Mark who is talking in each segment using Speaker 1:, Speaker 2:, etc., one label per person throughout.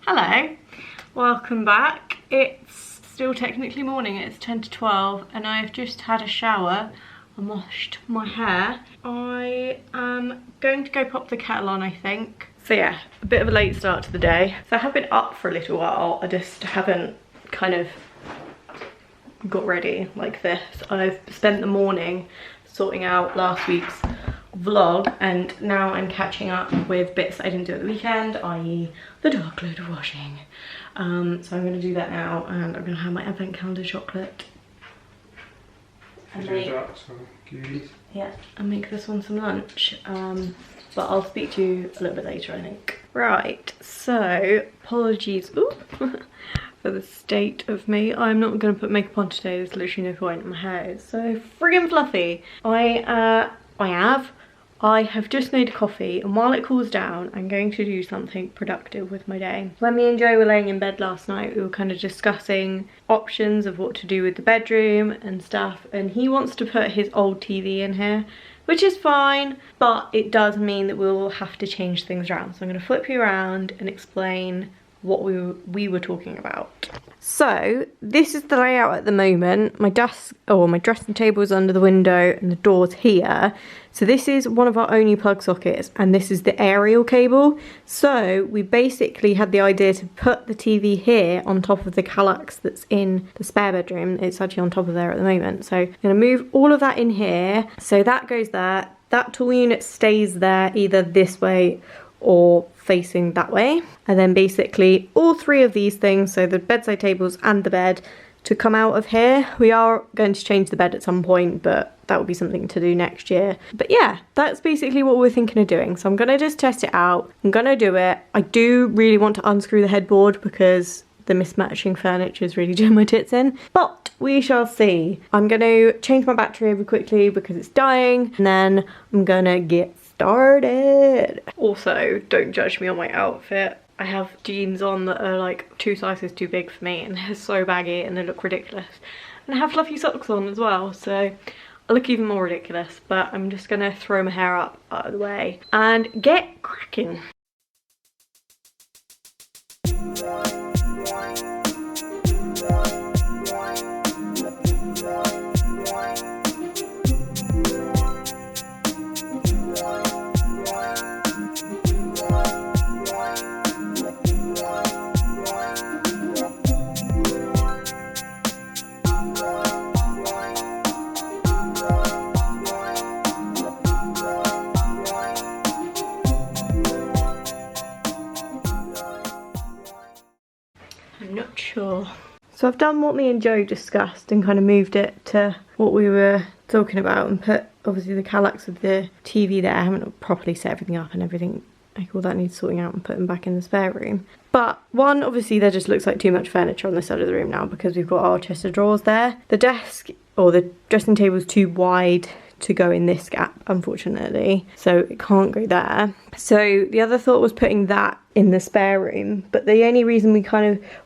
Speaker 1: Hello, welcome back. It's still technically morning, it's 10 to 12 and I've just had a shower and washed my hair. I am going to go pop the kettle on, I think. So yeah, a bit of a late start to the day. So I have been up for a little while, I just haven't kind of got ready like this. I've spent the morning sorting out last week's vlog and now I'm catching up with bits that I didn't do at the weekend, i.e. the dark load of washing. So I'm going to do that now and I'm going to have my advent calendar chocolate and make this one some lunch. But I'll speak to you a little bit later, I think. Right, so apologies for the state of me. I'm not going to put makeup on today, there's literally no point. My hair is so friggin' fluffy. I have just made a coffee and while it cools down I'm going to do something productive with my day. When me and Joe were laying in bed last night we were kind of discussing options of what to do with the bedroom and stuff, and he wants to put his old TV in here, which is fine, but it does mean that we will have to change things around. So I'm going to flip you around and explain what we were talking about. So this is the layout at the moment. My desk or my dressing table is under the window and the door's here. So this is one of our only plug sockets and this is the aerial cable. So we basically had the idea to put the TV here on top of the Kallax that's in the spare bedroom. It's actually on top of there at the moment. So I'm going to move all of that in here. So that goes there. That tool unit stays there either this way or facing that way, and then basically all three of these things, so the bedside tables and the bed, to come out of here. We are going to change the bed at some point, but that will be something to do next year. But yeah, that's basically what we're thinking of doing. So I'm gonna just test it out. I'm gonna do it. I do really want to unscrew the headboard because the mismatching furniture is really doing my tits in, but we shall see. I'm gonna change my battery over quickly because it's dying, and then I'm gonna get started. Also, don't judge me on my outfit. I have jeans on that are like 2 sizes too big for me and they're so baggy and they look ridiculous. And I have fluffy socks on as well, so I look even more ridiculous, but I'm just gonna throw my hair up out of the way and get cracking. I'm not sure. So I've done what me and Joe discussed and kind of moved it to what we were talking about and put obviously the Kallax of the TV there. I haven't properly set everything up and everything. Like all that needs sorting out and putting back in the spare room. But one, obviously there just looks like too much furniture on this side of the room now because we've got our chest of drawers there. The desk or the dressing table is too wide to go in this gap, unfortunately, so it can't go there. So the other thought was putting that in the spare room, but the only reason we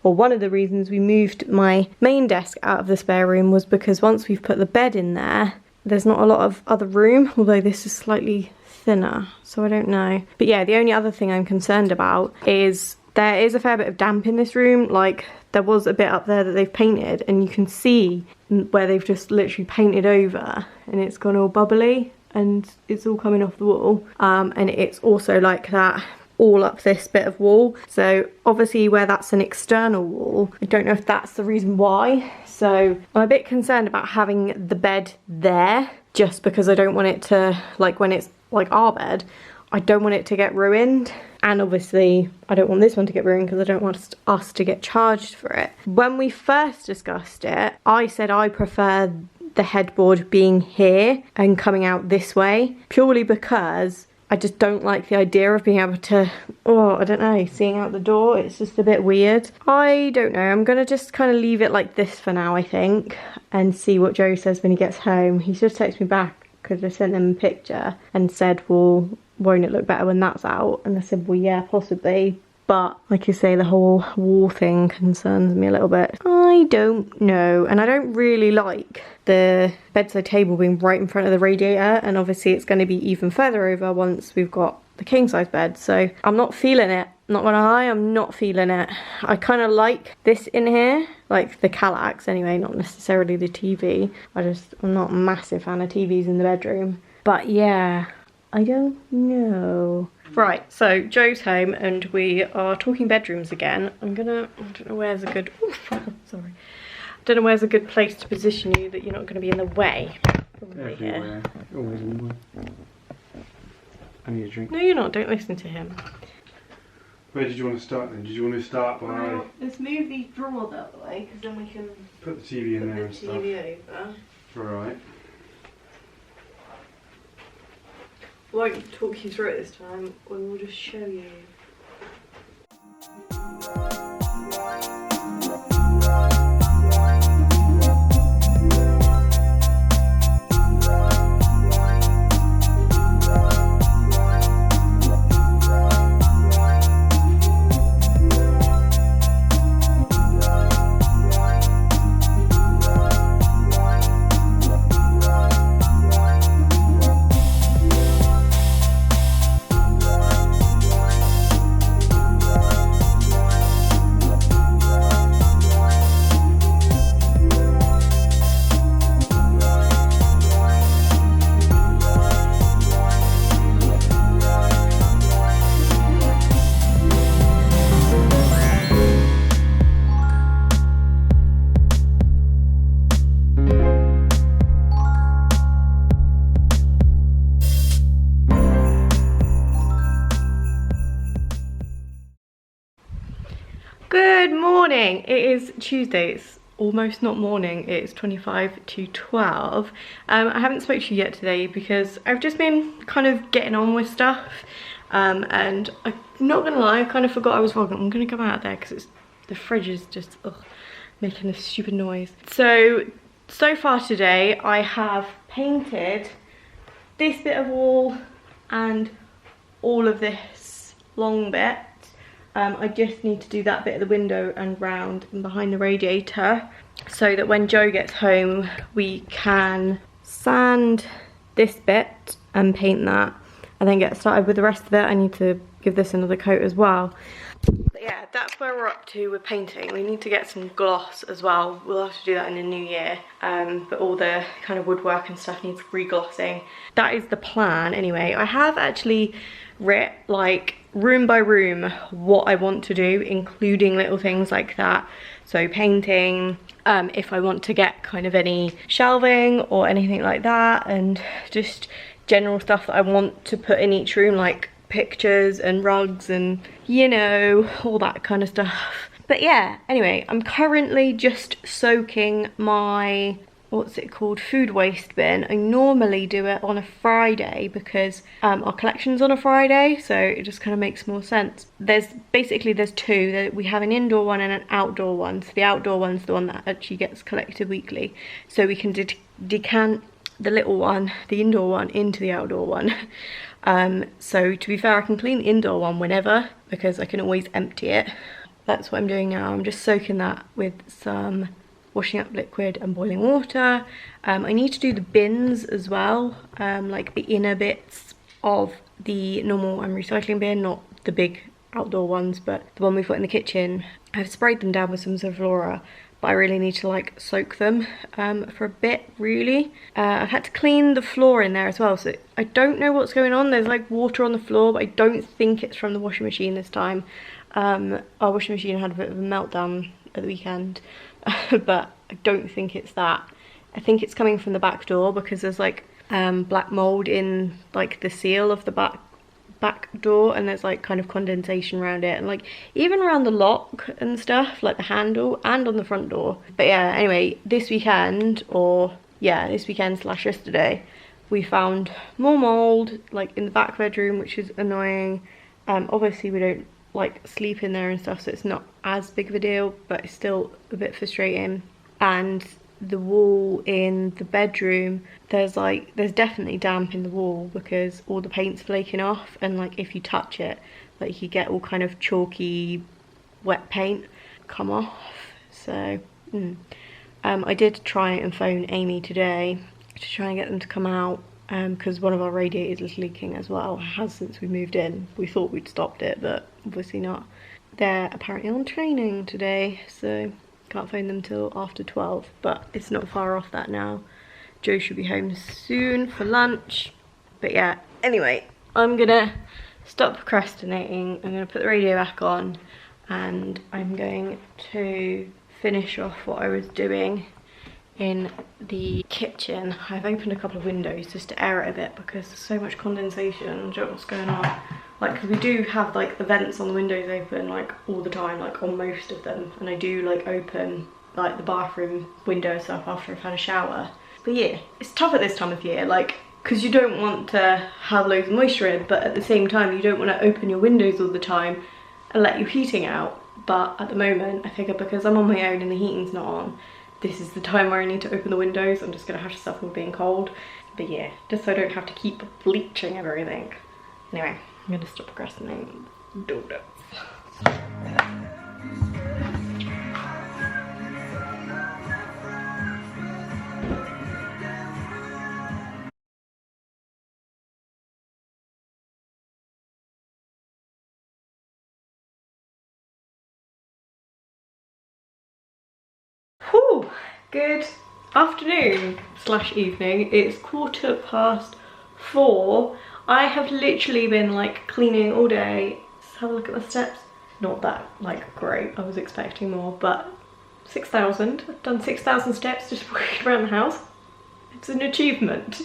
Speaker 1: one of the reasons we moved my main desk out of the spare room was because once we've put the bed in there, there's not a lot of other room, although this is slightly thinner, so I don't know. But yeah, the only other thing I'm concerned about is there is a fair bit of damp in this room. Like there was a bit up there that they've painted and you can see where they've just literally painted over and it's gone all bubbly and it's all coming off the wall. And it's also like that all up this bit of wall. So obviously where that's an external wall, I don't know if that's the reason why. So I'm a bit concerned about having the bed there just because I don't want it to, like when it's like our bed, I don't want it to get ruined. And obviously I don't want this one to get ruined because I don't want us to get charged for it. When we first discussed it, I said I prefer the headboard being here and coming out this way, purely because I just don't like the idea of being able to, I don't know, seeing out the door. It's just a bit weird. I don't know, I'm gonna just kind of leave it like this for now, I think, and see what Joe says when he gets home. He just texted me back because I sent him a picture and said, well, won't it look better when that's out? And I said, well, yeah, possibly. But like you say, the whole wall thing concerns me a little bit. I don't know. And I don't really like the bedside table being right in front of the radiator. And obviously it's going to be even further over once we've got the king size bed. So I'm not feeling it. Not gonna lie, I'm not feeling it. I kind of like this in here, like the Kallax anyway, not necessarily the TV. I'm not a massive fan of TVs in the bedroom. But yeah, I don't know. Right, so Joe's home and we are talking bedrooms again. I don't know where's a good, sorry. I don't know where's a good place to position you that you're not gonna be in the way. Probably
Speaker 2: everywhere, always in the way. I need a drink.
Speaker 1: No, you're not, don't listen to him.
Speaker 2: Where did you want to start then? Did you want to start by...
Speaker 1: Well, let's move these drawers out of the way, because then we can
Speaker 2: put the TV in there and stuff.
Speaker 1: Put the TV over.
Speaker 2: Right.
Speaker 1: I won't talk you through it this time, we'll just show you. Good morning, it is Tuesday, it's almost not morning, it's 25 to 12. I haven't spoke to you yet today because I've just been kind of getting on with stuff and I'm not gonna lie, I kind of forgot I was vlogging. I'm gonna come out there because the fridge is just making a stupid noise. So far today I have painted this bit of wall and all of this long bit. I just need to do that bit of the window and round and behind the radiator so that when Joe gets home we can sand this bit and paint that and then get started with the rest of it. I need to give this another coat as well. But yeah, that's where we're up to with painting. We need to get some gloss as well. We'll have to do that in the new year. But all the kind of woodwork and stuff needs re-glossing. That is the plan anyway. I have actually writ like room by room what I want to do, including little things like that. So painting, if I want to get kind of any shelving or anything like that, and just general stuff that I want to put in each room, like pictures and rugs and, you know, all that kind of stuff. But yeah, anyway, I'm currently just soaking my, what's it called, food waste bin. I normally do it on a Friday because our collection's on a Friday, so it just kind of makes more sense. There's two. We have an indoor one and an outdoor one. So the outdoor one's the one that actually gets collected weekly. So we can decant the little one, the indoor one, into the outdoor one. So to be fair, I can clean the indoor one whenever because I can always empty it. That's what I'm doing now. I'm just soaking that with some washing up liquid and boiling water. I need to do the bins as well, like the inner bits of the normal and recycling bin, not the big outdoor ones, but the one we've got in the kitchen. I've sprayed them down with some Zoflora, but I really need to like soak them for a bit really. I've had to clean the floor in there as well, so I don't know what's going on. There's like water on the floor, but I don't think it's from the washing machine this time. Our washing machine had a bit of a meltdown at the weekend. But I don't think it's that. I think it's coming from the back door because there's like black mold in like the seal of the back door, and there's like kind of condensation around it, and like even around the lock and stuff, like the handle, and on the front door. But yeah, anyway, this weekend slash yesterday, we found more mold like in the back bedroom, which is annoying. Obviously we don't like sleep in there and stuff, so it's not as big of a deal, but it's still a bit frustrating. And the wall in the bedroom, there's definitely damp in the wall because all the paint's flaking off, and like if you touch it, like you get all kind of chalky wet paint come off. So I did try and phone Amy today to try and get them to come out because one of our radiators is leaking as well. It has since we moved in. We thought we'd stopped it, but obviously not. They're apparently on training today, so can't find them till after 12, but it's not far off that now. Joe should be home soon for lunch. But yeah, anyway, I'm gonna stop procrastinating. I'm gonna put the radio back on and I'm going to finish off what I was doing in the kitchen. I've opened a couple of windows just to air it a bit because there's so much condensation. Do you know what's going on? Like, 'cause we do have like the vents on the windows open like all the time, like on most of them, and I do like open like the bathroom window and stuff after I've had a shower. But yeah, it's tough at this time of year, like, because you don't want to have loads of moisture in, but at the same time you don't want to open your windows all the time and let your heating out. But at the moment I figure because I'm on my own and the heating's not on, this is the time where I need to open the windows. I'm just gonna have to suffer with being cold. But yeah, just so I don't have to keep bleaching everything. Anyway, I'm gonna stop procrastinating. Do this. Whew, good afternoon slash evening. It's 4:15. I have literally been like cleaning all day. Let's have a look at my steps. Not that like great, I was expecting more, but 6,000. I've done 6,000 steps just walking around the house. It's an achievement.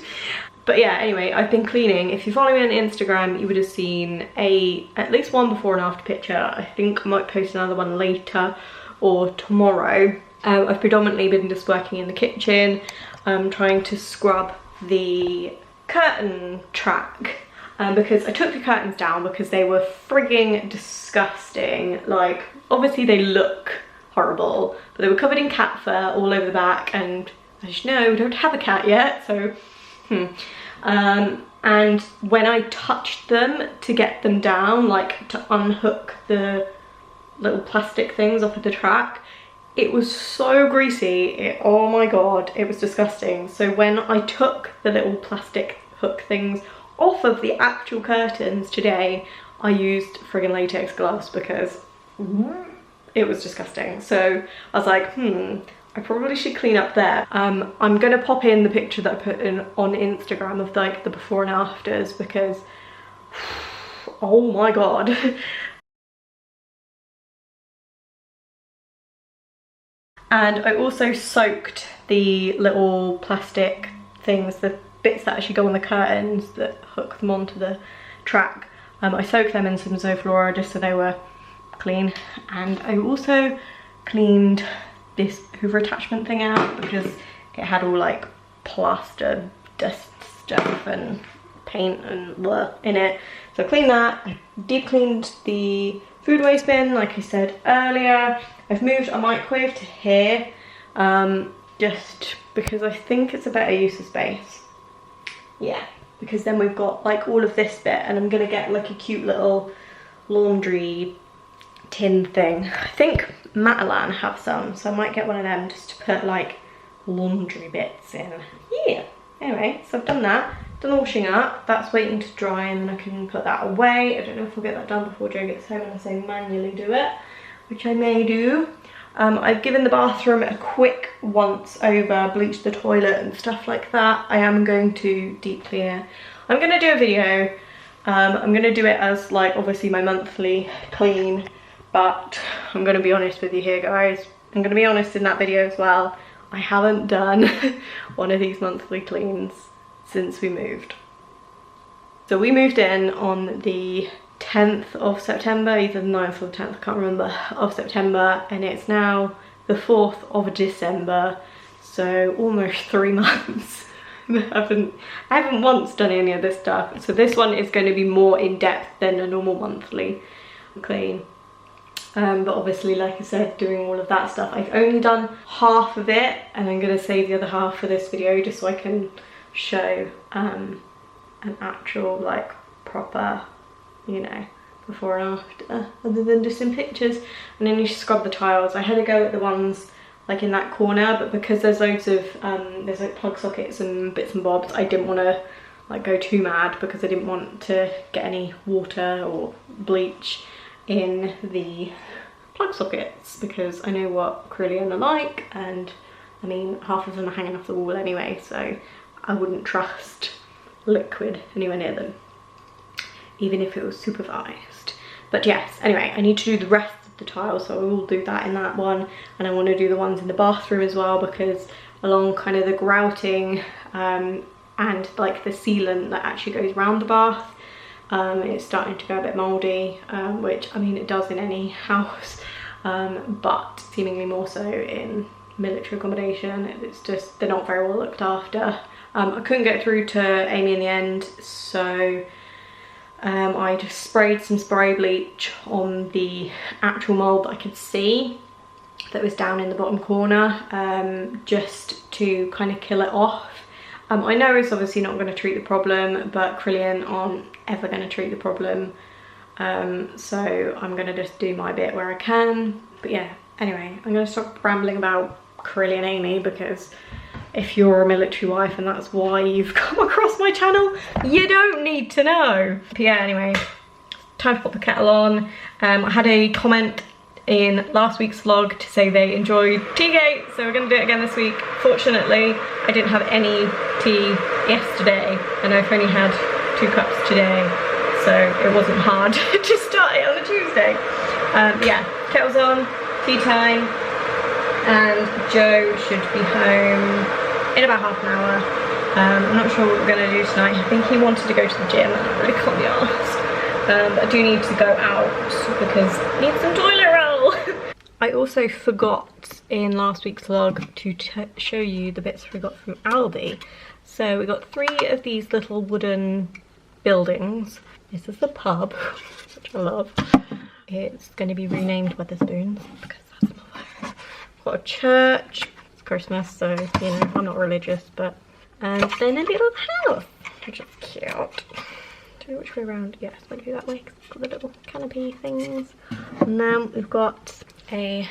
Speaker 1: But yeah, anyway, I've been cleaning. If you follow me on Instagram, you would have seen at least one before and after picture. I think I might post another one later or tomorrow. I've predominantly been just working in the kitchen, trying to scrub the curtain track, because I took the curtains down because they were frigging disgusting. Like, obviously they look horrible, but they were covered in cat fur all over the back, and as you know, we don't have a cat yet, so and when I touched them to get them down, like to unhook the little plastic things off of the track, it was so greasy. Oh my god, it was disgusting. So when I took the little plastic hook things off of the actual curtains today, I used friggin' latex gloves because it was disgusting. So I was like, I probably should clean up there. I'm gonna pop in the picture that I put in on Instagram of like the before and afters because oh my god. And I also soaked the little plastic things, the bits that actually go on the curtains that hook them onto the track. I soaked them in some Zoflora just so they were clean. And I also cleaned this hoover attachment thing out because it had all like plaster, dust stuff and paint and blah in it. So I cleaned that. I deep cleaned the food waste bin like I said earlier. I've moved a microwave to here, just because I think it's a better use of space. Yeah, because then we've got like all of this bit, and I'm gonna get like a cute little laundry tin thing. I think Matalan have some, so I might get one of them just to put like laundry bits in. Yeah, anyway, so I've done that. Done the washing up, that's waiting to dry and then I can put that away. I don't know if I'll get that done before Joe gets home unless I manually do it, which I may do. I've given the bathroom a quick once over, bleached the toilet and stuff like that. I am going to deep clear. I'm going to do a video. I'm going to do it as like obviously my monthly clean, but I'm going to be honest with you here guys. I'm going to be honest in that video as well. I haven't done one of these monthly cleans since we moved. So we moved in on the 10th of September, either the 9th or the 10th, I can't remember, of September, and it's now the 4th of December, so almost 3 months. I haven't once done any of this stuff, so this one is going to be more in-depth than a normal monthly clean. But obviously, like I said, doing all of that stuff, I've only done half of it, and I'm going to save the other half for this video just so I can show an actual like proper, you know, before and after, other than just in pictures. And then you scrub the tiles. I had a go at the ones like in that corner, but because there's loads of there's like plug sockets and bits and bobs, I didn't want to like go too mad, because I didn't want to get any water or bleach in the plug sockets, because I know what Carillion are like, and I mean half of them are hanging off the wall anyway, so I wouldn't trust liquid anywhere near them, even if it was supervised. But yes, anyway, I need to do the rest of the tiles, so I will do that in that one, and I want to do the ones in the bathroom as well, because along kind of the grouting and like the sealant that actually goes around the bath, it's starting to go a bit mouldy, which I mean it does in any house, but seemingly more so in military accommodation. It's just, they're not very well looked after. I couldn't get through to Amy in the end, so I just sprayed some spray bleach on the actual mould that I could see that was down in the bottom corner, just to kind of kill it off. I know it's obviously not going to treat the problem, but Carillion aren't ever going to treat the problem, so I'm going to just do my bit where I can. But yeah, anyway, I'm going to stop rambling about Carillion Amy, because if you're a military wife and that's why you've come across my channel, you don't need to know. But yeah, anyway, time to put the kettle on. I had a comment in last week's vlog to say they enjoyed Teagate, so we're going to do it again this week. Fortunately, I didn't have any tea yesterday, and I've only had 2 cups today, so it wasn't hard to start it on a Tuesday. Yeah, kettle's on, tea time, and Joe should be home in about half an hour. I'm not sure what we're going to do tonight. I think he wanted to go to the gym, and I really can't be arsed. But I do need to go out because I need some toilet roll. I also forgot in last week's vlog to show you the bits we got from Aldi. So we got 3 of these little wooden buildings. This is the pub, which I love. It's going to be renamed Wetherspoons because that's my way. Got a church. It's Christmas, so you know I'm not religious, but and then a little house, which is cute. Don't know which way around. Yes, might go that way because it's got the little canopy things. And then we've got a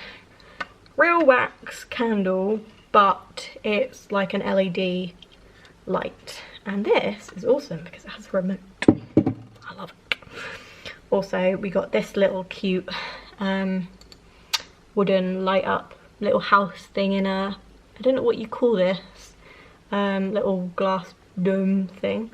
Speaker 1: real wax candle, but it's like an LED light. And this is awesome because it has a remote. I love it. Also, we got this little cute wooden light up little house thing in a, I don't know what you call this, little glass dome thing.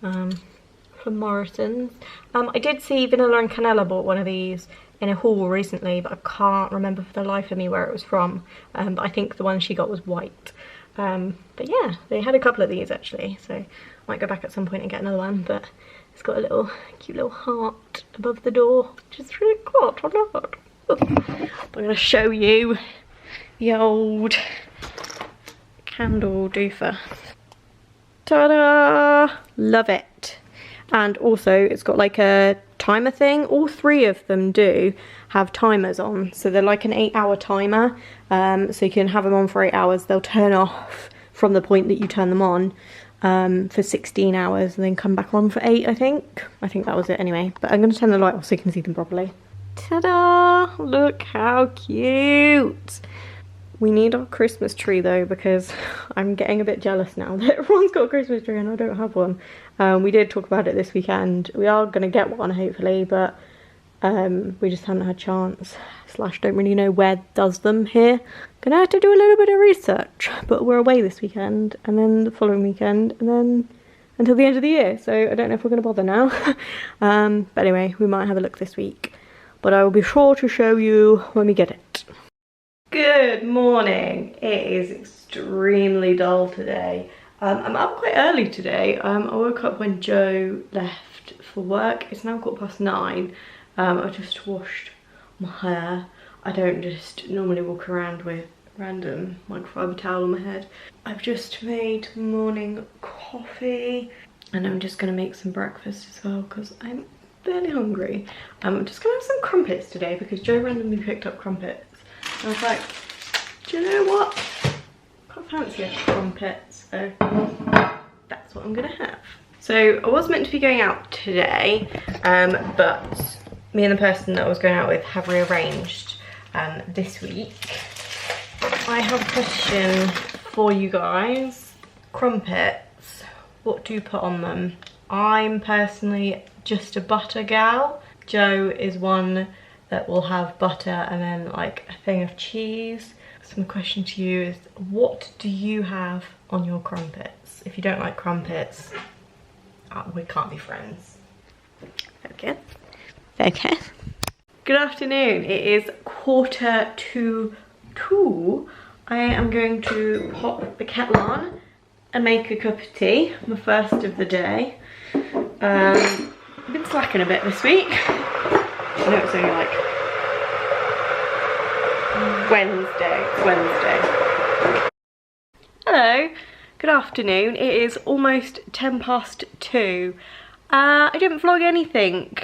Speaker 1: From Morrison's. I did see Vanilla and Canella bought one of these in a haul recently, but I can't remember for the life of me where it was from. But I think the one she got was white. But yeah, they had a couple of these actually, so I might go back at some point and get another one. But it's got a little cute little heart above the door, which is really cool. I love it. I'm going to show you the old candle doofer. Ta-da! Love it. And also it's got like a timer thing. All 3 of them do have timers on, so they're like an 8-hour timer, so you can have them on for 8 hours. They'll turn off from the point that you turn them on for 16 hours and then come back on for 8. I think that was it anyway, but I'm going to turn the light off so you can see them properly. Ta-da! Look how cute. We need our Christmas tree though, because I'm getting a bit jealous now that everyone's got a Christmas tree and I don't have one. We did talk about it this weekend. We are going to get one hopefully, but we just haven't had a chance. / don't really know where does them here. Gonna have to do a little bit of research, but we're away this weekend and then the following weekend and then until the end of the year, so I don't know if we're going to bother now. But anyway, we might have a look this week, but I will be sure to show you when we get it. Good morning. It is extremely dull today. I'm up quite early today. I woke up when Joe left for work. It's now 9:15. I just washed my hair. I don't just normally walk around with random microfiber towel on my head. I've just made morning coffee and I'm just going to make some breakfast as well because I'm fairly hungry. I'm just going to have some crumpets today because Joe randomly picked up crumpets. I was like, do you know what? Quite fancy a crumpet, so that's what I'm gonna have. So I was meant to be going out today, but me and the person that I was going out with have rearranged this week. I have a question for you guys. Crumpets what to put on them. I'm personally just a butter gal. Joe is one that will have butter and then like a thing of cheese. So my question to you is, what do you have on your crumpets? If you don't like crumpets, we can't be friends. Okay. Okay. Good afternoon. It is 1:45. I am going to pop the kettle on and make a cup of tea, the first of the day. I've been slacking a bit this week. I know it's only like Wednesday. It's Wednesday. Hello, good afternoon. It is almost 2:10. I didn't vlog anything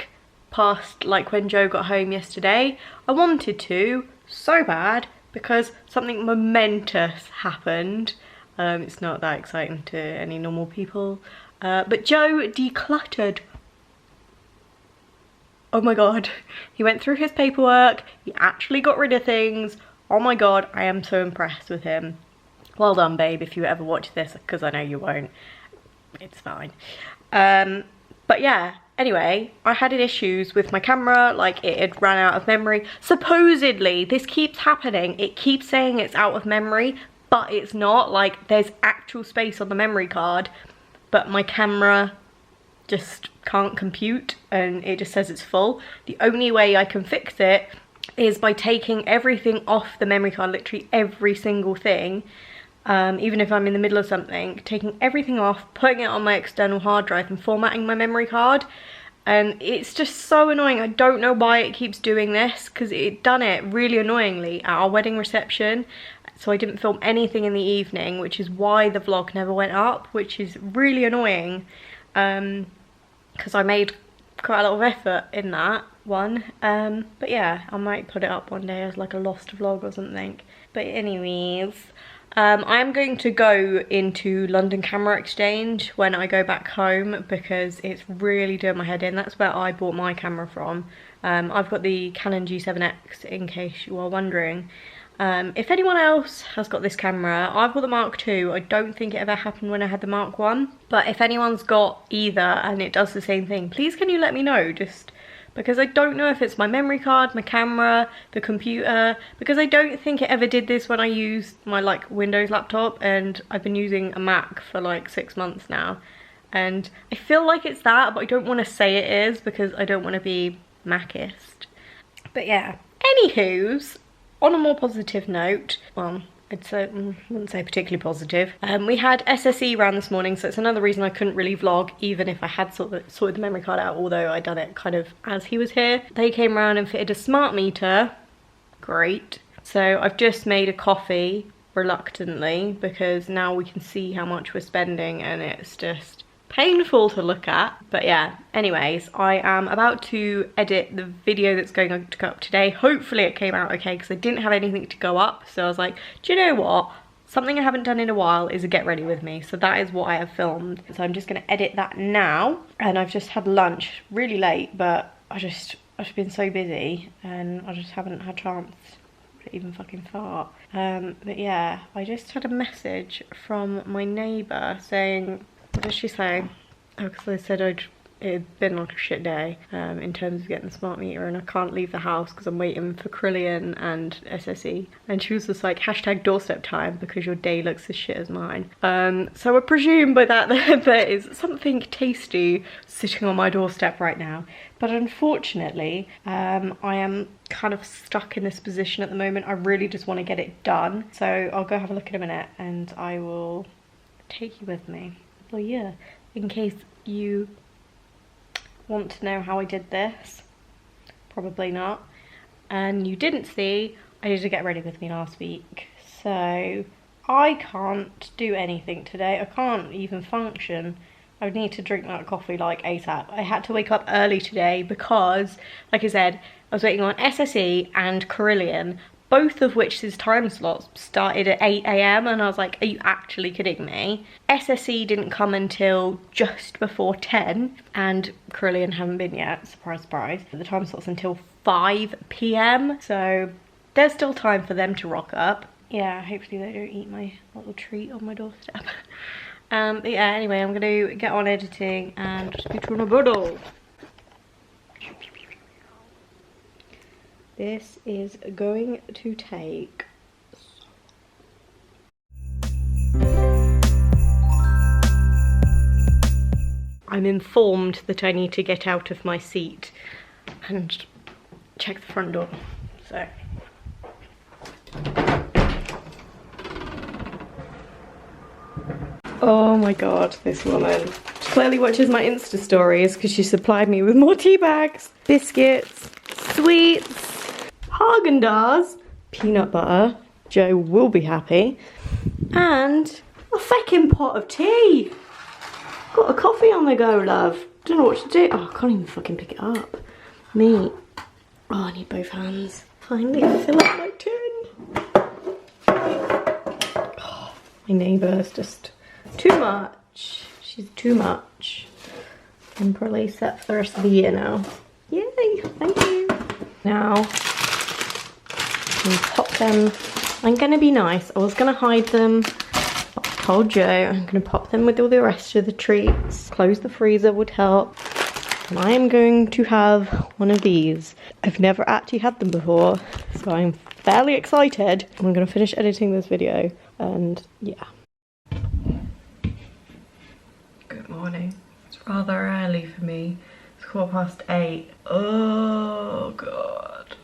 Speaker 1: past like when Joe got home yesterday. I wanted to so bad because something momentous happened. It's not that exciting to any normal people, but Joe decluttered. Oh my god, he went through his paperwork, he actually got rid of things. Oh my god, I am so impressed with him. Well done, babe, if you ever watch this, because I know you won't. It's fine. But yeah, anyway, I had issues with my camera, like it had ran out of memory. Supposedly, this keeps happening. It keeps saying it's out of memory, but it's not. Like, there's actual space on the memory card, but my camera just can't compute and it just says it's full. The only way I can fix it is by taking everything off the memory card, literally every single thing. Even if I'm in the middle of something, taking everything off, putting it on my external hard drive and formatting my memory card. And it's just so annoying. I don't know why it keeps doing this, because it done it really annoyingly at our wedding reception. So I didn't film anything in the evening, which is why the vlog never went up, which is really annoying. Because I made quite a lot of effort in that one. But yeah, I might put it up one day as like a lost vlog or something. But anyways, I am going to go into London Camera Exchange when I go back home because it's really doing my head in. That's where I bought my camera from. I've got the Canon G7X, in case you are wondering. If anyone else has got this camera, I've got the Mark II. I don't think it ever happened when I had the Mark I. But if anyone's got either and it does the same thing, please can you let me know, just because I don't know if it's my memory card, my camera, the computer, because I don't think it ever did this when I used my like Windows laptop, and I've been using a Mac for like 6 months now. And I feel like it's that, but I don't want to say it is because I don't want to be Macist. But yeah, anywho's, on a more positive note, well, I wouldn't say particularly positive. We had SSE round this morning, so it's another reason I couldn't really vlog, even if I had sorted the memory card out, although I'd done it kind of as he was here. They came around and fitted a smart meter. Great. So I've just made a coffee, reluctantly, because now we can see how much we're spending and it's just painful to look at. But yeah, anyways, I am about to edit the video that's going to go up today. Hopefully it came out okay, because I didn't have anything to go up, so I was like, do you know what, something I haven't done in a while is a get ready with me. So that is what I have filmed, so I'm just going to edit that now. And I've just had lunch really late, but I've just been so busy and I just haven't had a chance to even fucking fart. But yeah, I just had a message from my neighbour saying, what did she say? Oh, because I said it had been like a shit day in terms of getting the smart meter, and I can't leave the house because I'm waiting for Carillion and SSE. And she was just like, hashtag doorstep time because your day looks as shit as mine. So I presume by that there is something tasty sitting on my doorstep right now. But unfortunately, I am kind of stuck in this position at the moment. I really just want to get it done. So I'll go have a look in a minute and I will take you with me. Well, yeah, in case you want to know how I did this, probably not, and you didn't see, I did a get ready with me last week, so I can't do anything today. I can't even function. I would need to drink that coffee like ASAP. I had to wake up early today because, like I said, I was waiting on SSE and Carillion, both of which his time slots started at 8 AM, and I was like, are you actually kidding me? SSE didn't come until just before 10, and Carillion haven't been yet, surprise, surprise. The time slot's until 5 PM, so there's still time for them to rock up. Yeah, hopefully they don't eat my little treat on my doorstep. But yeah, anyway, I'm gonna get on editing and speak to my bottle. This is going to take I'm informed that I need to get out of my seat and check the front door, so. Oh my god, this woman. She clearly watches my Insta stories because she supplied me with more tea bags, biscuits, sweets, Haagen-Dazs, peanut butter, Joe will be happy, and a feckin' pot of tea. Got a coffee on the go, love. Don't know what to do. Oh, I can't even fucking pick it up. Me. Oh, I need both hands. Finally fill up my tin. Oh, my neighbour's just too much. She's too much. I'm probably set for the rest of the year now. Yay, thank you. Now, I'm gonna pop them. I'm gonna be nice. I was gonna hide them. But I told Joe I'm gonna pop them with all the rest of the treats. Close the freezer would help. And I am going to have one of these. I've never actually had them before, so I'm fairly excited. I'm gonna finish editing this video and yeah. Good morning. It's rather early for me. It's 8:15. Oh god.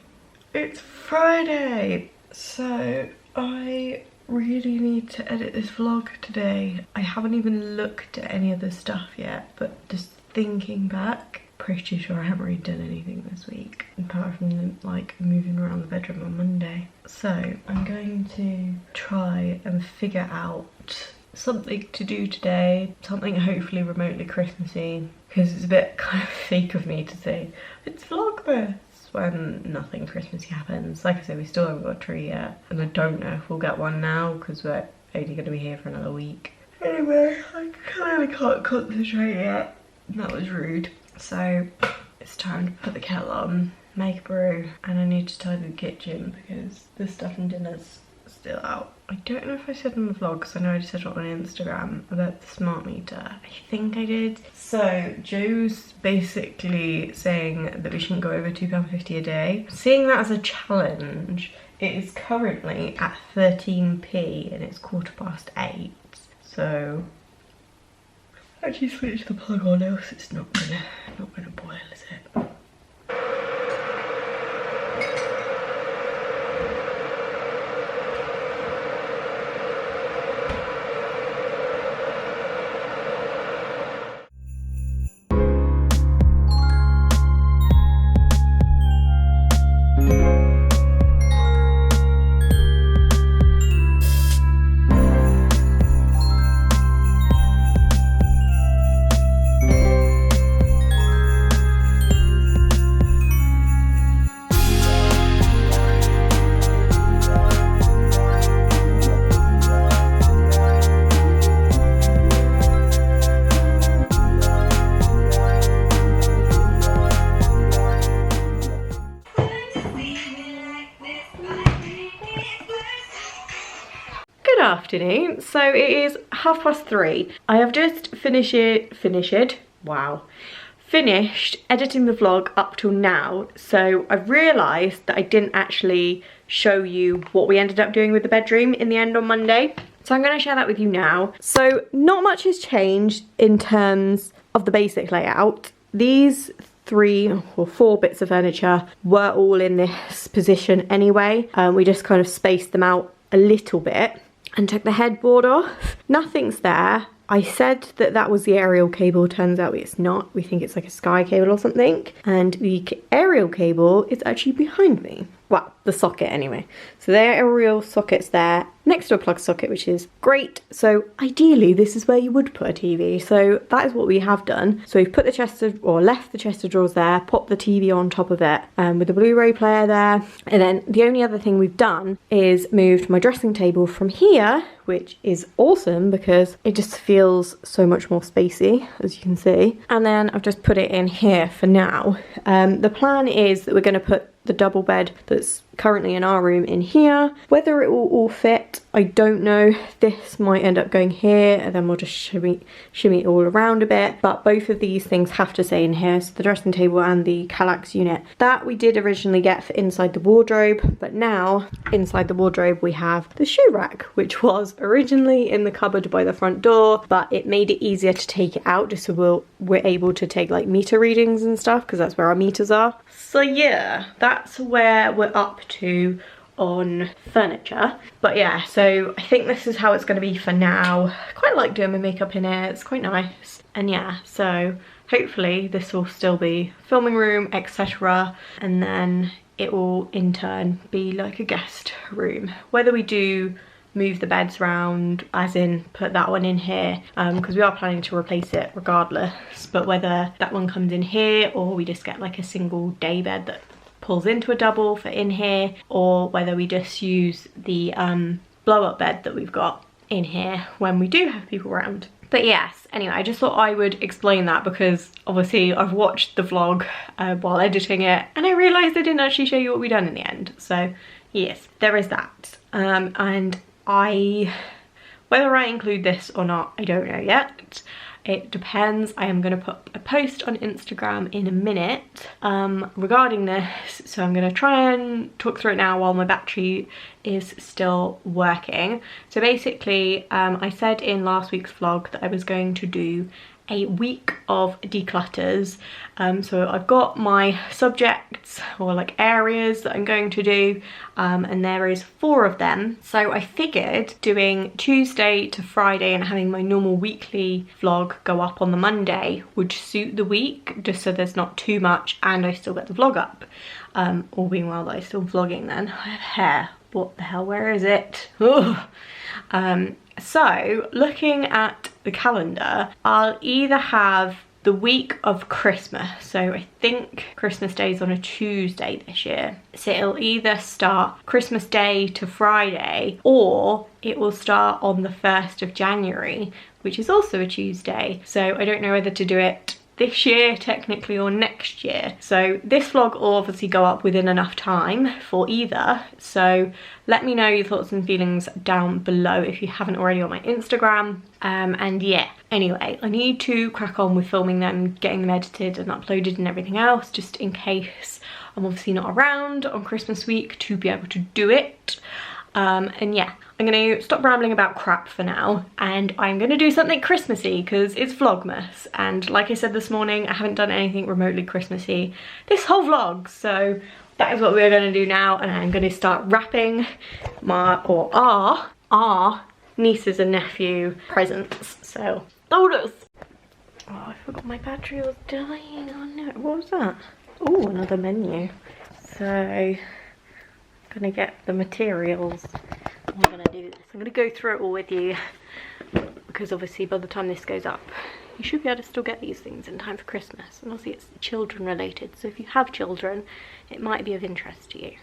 Speaker 1: It's Friday. So I really need to edit this vlog today. I haven't even looked at any of the stuff yet, but just thinking back, pretty sure I haven't really done anything this week apart from like moving around the bedroom on Monday. So I'm going to try and figure out something to do today, something hopefully remotely Christmassy, because it's a bit kind of fake of me to say it's Vlogmas when nothing Christmassy happens. Like I said, we still haven't got a tree yet, and I don't know if we'll get one now because we're only going to be here for another week. Anyway, I clearly can't concentrate yet. That was rude. So it's time to put the kettle on, make a brew, and I need to tidy the kitchen because the stuff and dinner's still out. I don't know if I said in the vlog, because I know I just said it on Instagram about the smart meter. I think I did. So Joe's basically saying that we shouldn't go over £2.50 a day. Seeing that as a challenge, it is currently at 13p and it's 8:15. So actually switch the plug on, else it's not gonna boil, is it? Afternoon, so it is 3:30. I have just finished editing the vlog up till now. So I've realised that I didn't actually show you what we ended up doing with the bedroom in the end on Monday, so I'm going to share that with you now. So not much has changed in terms of the basic layout. These 3 or 4 bits of furniture were all in this position anyway. We just kind of spaced them out a little bit and took the headboard off. Nothing's there. I said that that was the aerial cable. Turns out it's not. We think it's like a sky cable or something. And the aerial cable is actually behind me. Well, the socket anyway. So there are aerial sockets there next to a plug socket, which is great. So ideally this is where you would put a TV. So that is what we have done. So we've put the chest of, or left the chest of drawers there, popped the TV on top of it, with the Blu-ray player there. And then the only other thing we've done is moved my dressing table from here, which is awesome because it just feels so much more spacey, as you can see. And then I've just put it in here for now. The plan is that we're going to put the double bed that's currently in our room in here. Whether it will all fit, I don't know, this might end up going here and then we'll just shimmy it all around a bit, but both of these things have to stay in here. So the dressing table and the Kallax unit, that we did originally get for inside the wardrobe, but now inside the wardrobe we have the shoe rack, which was originally in the cupboard by the front door, but it made it easier to take it out just so we're able to take like meter readings and stuff, because that's where our meters are. So yeah, that's where we're up to on furniture. But yeah, so I think this is how it's going to be for now. I quite like doing my makeup in here, it's quite nice. And yeah, so hopefully this will still be filming room, etc., and then it will in turn be like a guest room. Whether we do move the beds round, as in put that one in here, because we are planning to replace it regardless, but whether that one comes in here or we just get like a single day bed that pulls into a double for in here, or whether we just use the blow up bed that we've got in here when we do have people around. But yes, anyway, I just thought I would explain that because obviously I've watched the vlog while editing it and I realised I didn't actually show you what we done in the end. So yes, there is that. And whether I include this or not, I don't know yet. It depends. I am going to put a post on Instagram in a minute regarding this, so I'm going to try and talk through it now while my battery is still working. So basically, I said in last week's vlog that I was going to do a week of declutters. So I've got my subjects or like areas that I'm going to do, and there is 4 of them. So I figured doing Tuesday to Friday and having my normal weekly vlog go up on the Monday would suit the week, just so there's not too much and I still get the vlog up. All being well that I'm still vlogging then. I have hair. What the hell, where is it? So looking at the calendar, I'll either have the week of Christmas, so I think Christmas Day is on a Tuesday this year, so it'll either start Christmas Day to Friday, or it will start on the 1st of January, which is also a Tuesday. So I don't know whether to do it this year technically or next year. So this vlog will obviously go up within enough time for either, so let me know your thoughts and feelings down below if you haven't already on my Instagram. And yeah, anyway, I need to crack on with filming them, getting them edited and uploaded and everything else, just in case I'm obviously not around on Christmas week to be able to do it. And yeah, I'm going to stop rambling about crap for now, and I'm going to do something Christmassy because it's Vlogmas, and like I said this morning, I haven't done anything remotely Christmassy this whole vlog, so that is what we're going to do now. And I'm going to start wrapping our nieces and nephew presents. So oh, I forgot my battery was dying. Oh no, what was that? Oh, another menu. So gonna get the materials. I'm gonna do this. I'm gonna go through it all with you, because obviously by the time this goes up you should be able to still get these things in time for Christmas, and obviously it's children related, so if you have children it might be of interest to you.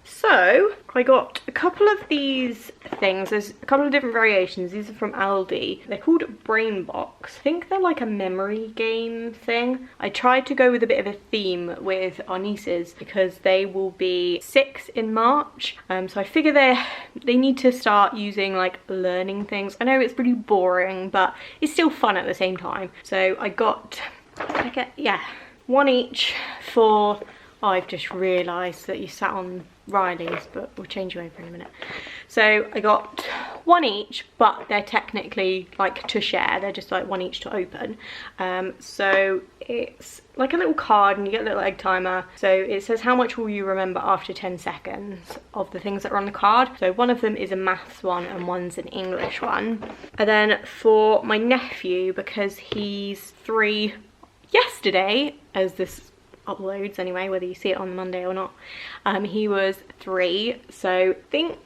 Speaker 1: So I got a couple of these things. There's a couple of different variations. These are from Aldi. They're called Brain Box. I think they're like a memory game thing. I tried to go with a bit of a theme with our nieces because they will be 6 in March. So I figure they need to start using like learning things. I know it's pretty boring, but it's still fun at the same time. So I got, yeah, 1 each for, oh, I've just realised that you sat on Riley's, but we'll change you over in a minute. So I got 1 each, but they're technically like to share. They're just like 1 each to open. So it's like a little card and you get a little egg timer. So it says how much will you remember after 10 seconds of the things that are on the card. So one of them is a maths one and one's an English one. And then for my nephew, because he's 3 yesterday, as this uploads anyway, whether you see it on Monday or not, he was 3, so I think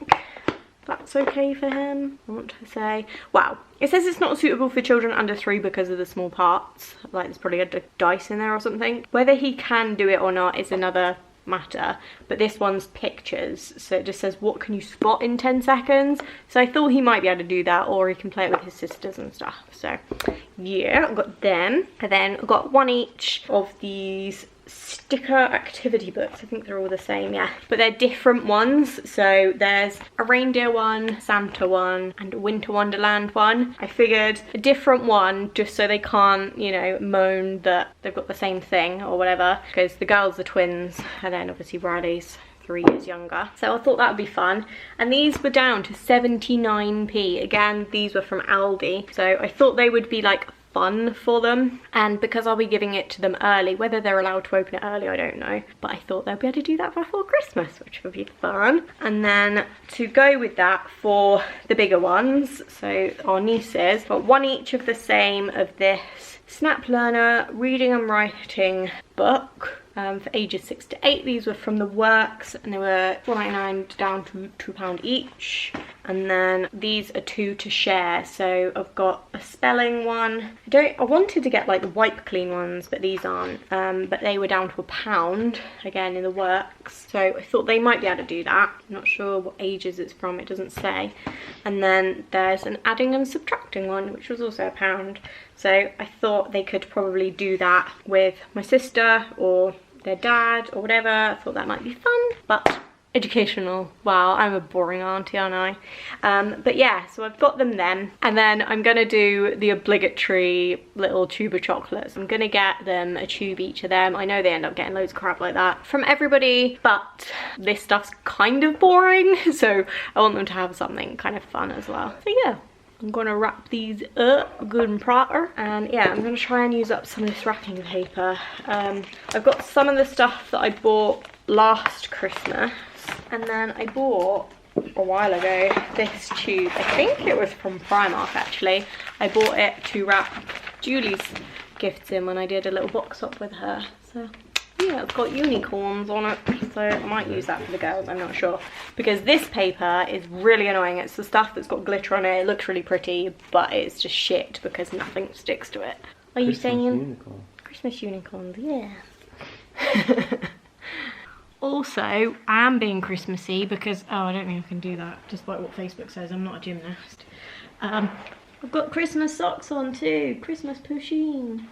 Speaker 1: that's okay for him. I want to say, wow, it says it's not suitable for children under 3 because of the small parts, like there's probably a dice in there or something. Whether he can do it or not is another matter, but this one's pictures, so it just says what can you spot in 10 seconds, so I thought he might be able to do that, or he can play it with his sisters and stuff. So yeah, I got them, and then I got 1 each of these sticker activity books. I think they're all the same, yeah. But they're different ones. So there's a reindeer one, Santa one, and a Winter Wonderland one. I figured a different one just so they can't, you know, moan that they've got the same thing or whatever. Because the girls are twins, and then obviously Riley's 3 years younger. So I thought that would be fun. And these were down to 79p. Again, these were from Aldi. So I thought they would be like fun for them, and because I'll be giving it to them early, whether they're allowed to open it early I don't know, but I thought they'll be able to do that before Christmas, which would be fun. And then to go with that for the bigger ones, so our nieces got one each of the same of this Snap Learner reading and writing book for ages 6 to 8. These were from the Works and they were £4.99 down to £2 each. And then these are 2 to share. So I've got a spelling one. I wanted to get like the wipe clean ones, but these aren't. But they were down to £1 again in the Works. So I thought they might be able to do that. I'm not sure what ages it's from, it doesn't say. And then there's an adding and subtracting one, which was also £1. So I thought they could probably do that with my sister or their dad or whatever. I thought that might be fun, but educational. Wow, I'm a boring auntie, aren't I? But yeah, so I've got them then. And then I'm gonna do the obligatory little tube of chocolates. I'm gonna get them a tube each of them. I know they end up getting loads of crap like that from everybody, but this stuff's kind of boring. So I want them to have something kind of fun as well. So yeah. I'm gonna wrap these up good and proper, and yeah, I'm gonna try and use up some of this wrapping paper. I've got some of the stuff that I bought last Christmas, and then I bought a while ago this tube. I think it was from Primark actually. I bought it to wrap Julie's gifts in when I did a little box up with her. So yeah, it's got unicorns on it, so I might use that for the girls, I'm not sure. Because this paper is really annoying. It's the stuff that's got glitter on it. It looks really pretty, but it's just shit because nothing sticks to it. Are you saying
Speaker 2: unicorn.
Speaker 1: Christmas unicorns? Yeah. Also, I am being Christmassy because, oh, I don't think I can do that, despite what Facebook says. I'm not a gymnast. I've got Christmas socks on too. Christmas pushing.